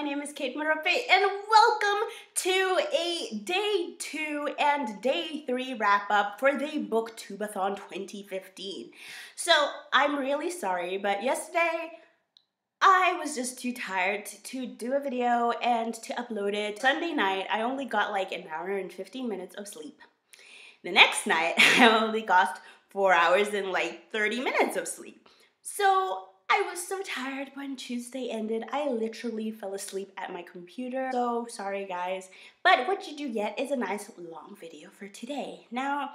name is Kate Marape, and welcome to a day 2 and day 3 wrap up for the BookTube-a-Thon 2015. So I'm really sorry, but yesterday I was just too tired to do a video and to upload it. Sunday night, I only got like an hour and 15 minutes of sleep. The next night, I only got 4 hours and like 30 minutes of sleep. So I was so tired when Tuesday ended. I literally fell asleep at my computer. So sorry guys. But what you do get is a nice long video for today. Now,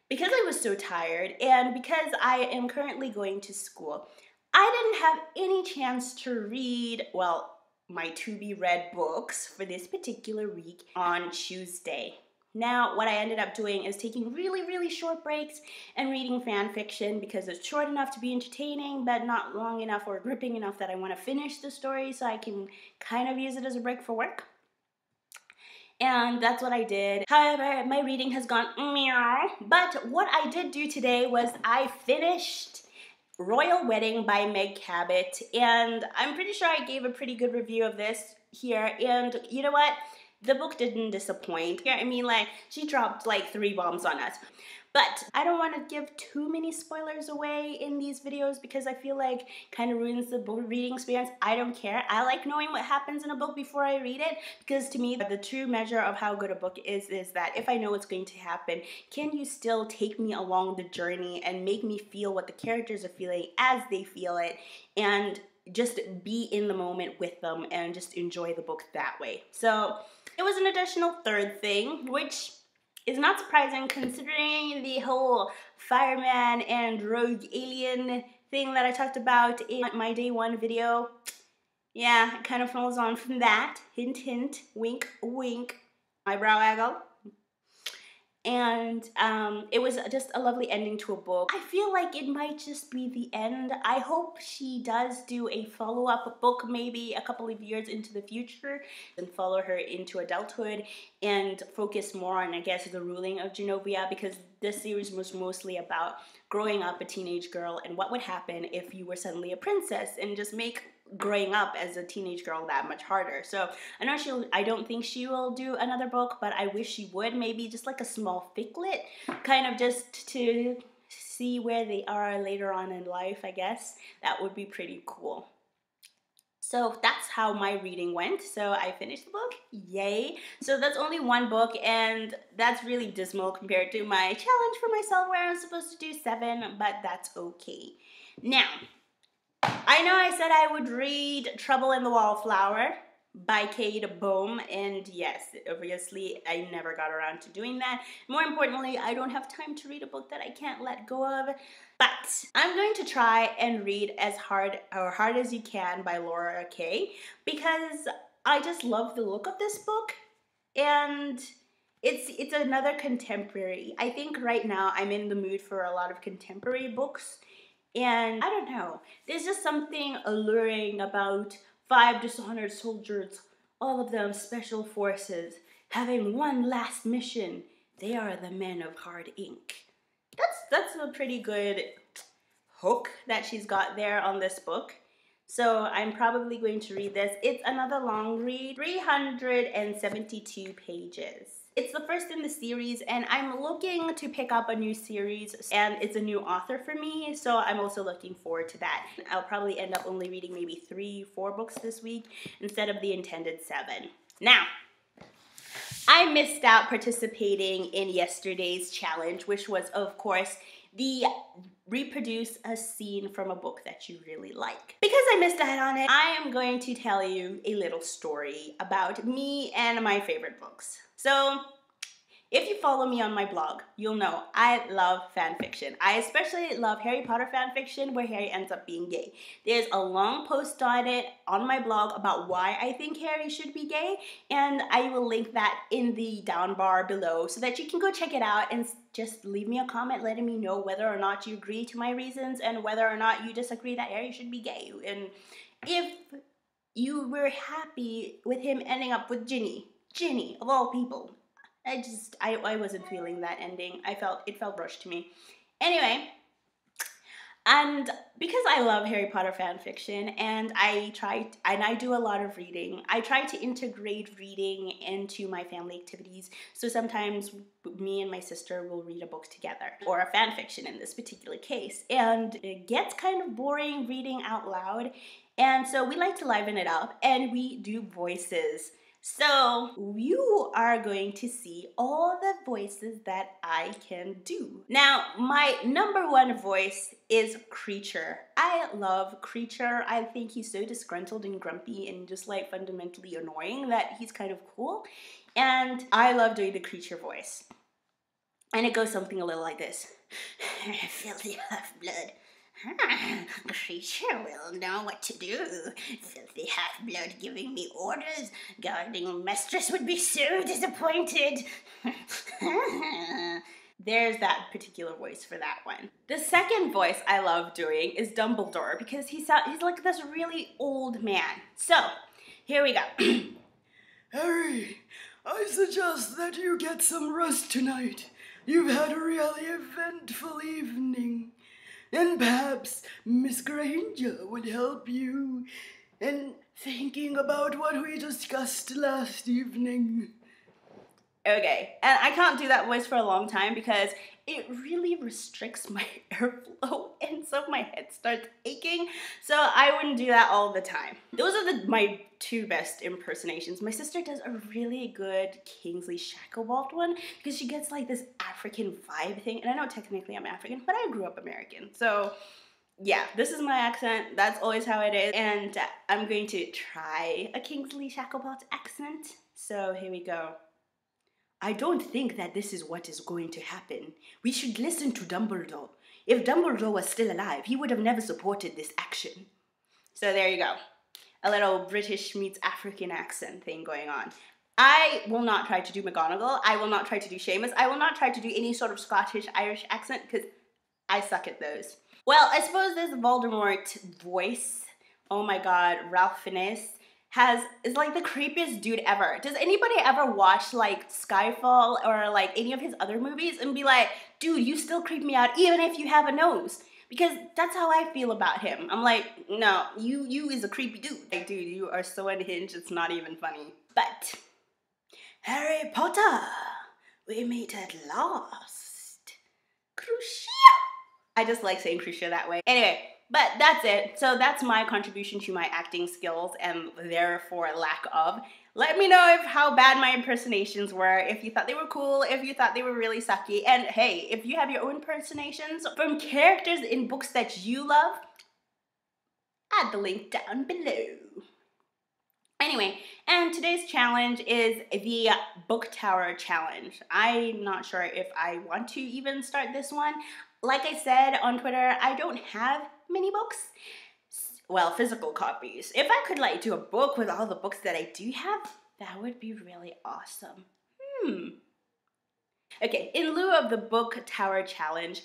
because I was so tired and because I am currently going to school, I didn't have any chance to read, well, my to-be-read books for this particular week on Tuesday. Now, what I ended up doing is taking really short breaks and reading fan fiction because it's short enough to be entertaining, but not long enough or gripping enough that I want to finish the story so I can kind of use it as a break for work. And that's what I did. However, my reading has gone meow. But what I did do today was I finished Royal Wedding by Meg Cabot, and I'm pretty sure I gave a pretty good review of this here, and you know what? The book didn't disappoint. I mean, like, she dropped like 3 bombs on us. But I don't want to give too many spoilers away in these videos because I feel like kind of ruins the book reading experience. I don't care. I like knowing what happens in a book before I read it because to me, the true measure of how good a book is that if I know what's going to happen, can you still take me along the journey and make me feel what the characters are feeling as they feel it, and just be in the moment with them and just enjoy the book that way. So it was an additional third thing, which is not surprising considering the whole fireman and rogue alien thing that I talked about in my day 1 video. Yeah, it kind of follows on from that. Hint, hint, wink, wink, eyebrow waggle. And it was just a lovely ending to a book. I feel like it might just be the end. I hope she does do a follow-up book maybe a couple of years into the future and follow her into adulthood and focus more on, I guess, the ruling of Genovia, because this series was mostly about growing up a teenage girl and what would happen if you were suddenly a princess, and just make growing up as a teenage girl that much harder. So I don't think she will do another book, but I wish she would, maybe just like a small ficlet, kind of just to see where they are later on in life, I guess. That would be pretty cool. So that's how my reading went. So I finished the book, yay. So that's only 1 book, and that's really dismal compared to my challenge for myself where I was supposed to do 7, but that's okay. Now, I know I said I would read Trouble in the Wallflower by Kate Bohm, and yes, obviously I never got around to doing that. More importantly, I don't have time to read a book that I can't let go of. But I'm going to try and read as Hard as You Can by Laura Kay, because I just love the look of this book, and it's another contemporary. I think right now I'm in the mood for a lot of contemporary books. And I don't know, there's just something alluring about 5 dishonored soldiers, all of them special forces, having one last mission. They are the men of hard ink. That's a pretty good hook that she's got there on this book. So I'm probably going to read this. It's another long read, 372 pages. It's the first in the series, and I'm looking to pick up a new series, and it's a new author for me, so I'm also looking forward to that. I'll probably end up only reading maybe 3-4 books this week instead of the intended 7. Now, I missed out participating in yesterday's challenge, which was, of course, the reproduce a scene from a book that you really like. Because I missed out on it, I am going to tell you a little story about me and my favorite books. So, if you follow me on my blog, you'll know I love fan fiction. I especially love Harry Potter fan fiction where Harry ends up being gay. There's a long post on it on my blog about why I think Harry should be gay, and I will link that in the down bar below so that you can go check it out and just leave me a comment letting me know whether or not you agree to my reasons and whether or not you disagree that Harry should be gay. And if you were happy with him ending up with Ginny of all people. I wasn't feeling that ending. It felt rushed to me. Anyway, And because I love Harry Potter fan fiction and I do a lot of reading, I try to integrate reading into my family activities. So sometimes me and my sister will read a book together, or a fan fiction in this particular case. And it gets kind of boring reading out loud. And so we like to liven it up and we do voices. So you are going to see all the voices that I can do. Now, my number one voice is Creature. I love Creature. I think he's so disgruntled and grumpy and just like fundamentally annoying that he's kind of cool. And I love doing the Creature voice. And it goes something a little like this. Filthy half-blood. Creature will know what to do. Filthy half-blood giving me orders. Guarding mistress would be so disappointed. There's that particular voice for that one. The second voice I love doing is Dumbledore because he's like this really old man. So, here we go. Harry, I suggest that you get some rest tonight. You've had a really eventful evening. And perhaps Miss Granger would help you in thinking about what we discussed last evening. Okay, and I can't do that voice for a long time because it really restricts my airflow and so my head starts aching, so I wouldn't do that all the time. Those are my two best impersonations. My sister does a really good Kingsley Shacklebolt one because she gets like this African vibe thing, and I know technically I'm African, but I grew up American, so yeah, this is my accent. That's always how it is, and I'm going to try a Kingsley Shacklebolt accent, so here we go. I don't think that this is what is going to happen. We should listen to Dumbledore. If Dumbledore was still alive, he would have never supported this action. So there you go. A little British meets African accent thing going on. I will not try to do McGonagall. I will not try to do Seamus. I will not try to do any sort of Scottish, Irish accent because I suck at those. Well, I suppose this Voldemort voice, oh my god, Ralph Fiennes, is like the creepiest dude ever. Does anybody ever watch like Skyfall or like any of his other movies and be like, dude, you still creep me out even if you have a nose? Because that's how I feel about him. I'm like, no, you is a creepy dude. Like, dude, you are so unhinged, it's not even funny. But, Harry Potter, we meet at last. Crucio. I just like saying Crucio that way. Anyway, but that's it. So that's my contribution to my acting skills and therefore lack of. Let me know how bad my impersonations were, if you thought they were cool, if you thought they were really sucky. And hey, if you have your own impersonations from characters in books that you love, add the link down below. Anyway, and today's challenge is the Book Tower Challenge. I'm not sure if I want to even start this one. Like I said on Twitter, I don't have many books. Well, physical copies. If I could like do a book with all the books that I do have, that would be really awesome. Okay, in lieu of the Book Tower Challenge,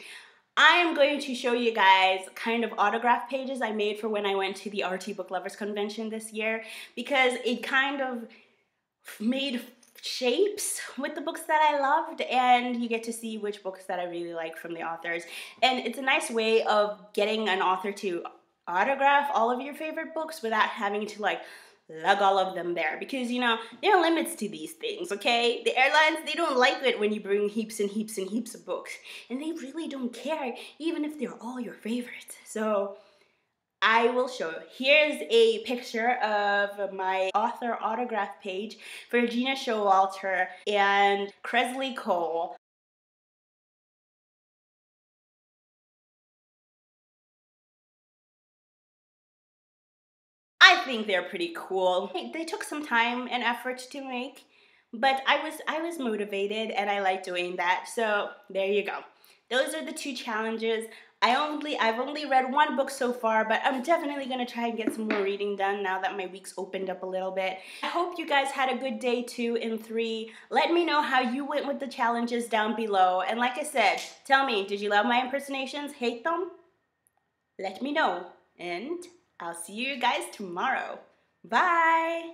I am going to show you guys kind of autograph pages I made for when I went to the RT Book Lovers Convention this year, because it kind of made shapes with the books that I loved, and you get to see which books that I really like from the authors. And it's a nice way of getting an author to autograph all of your favorite books without having to like lug all of them there, because you know there are limits to these things, okay? The airlines, they don't like it when you bring heaps and heaps and heaps of books, and they really don't care even if they're all your favorites. So I will show you. Here's a picture of my author autograph page for Gina Showalter and Cresley Cole. I think they're pretty cool. They took some time and effort to make, but I was motivated and I like doing that. So there you go. Those are the two challenges. I've only read one book so far, but I'm definitely gonna try and get some more reading done now that my week's opened up a little bit. I hope you guys had a good day 2 and 3. Let me know how you went with the challenges down below. And like I said, tell me, did you love my impersonations? Hate them? Let me know. And I'll see you guys tomorrow. Bye!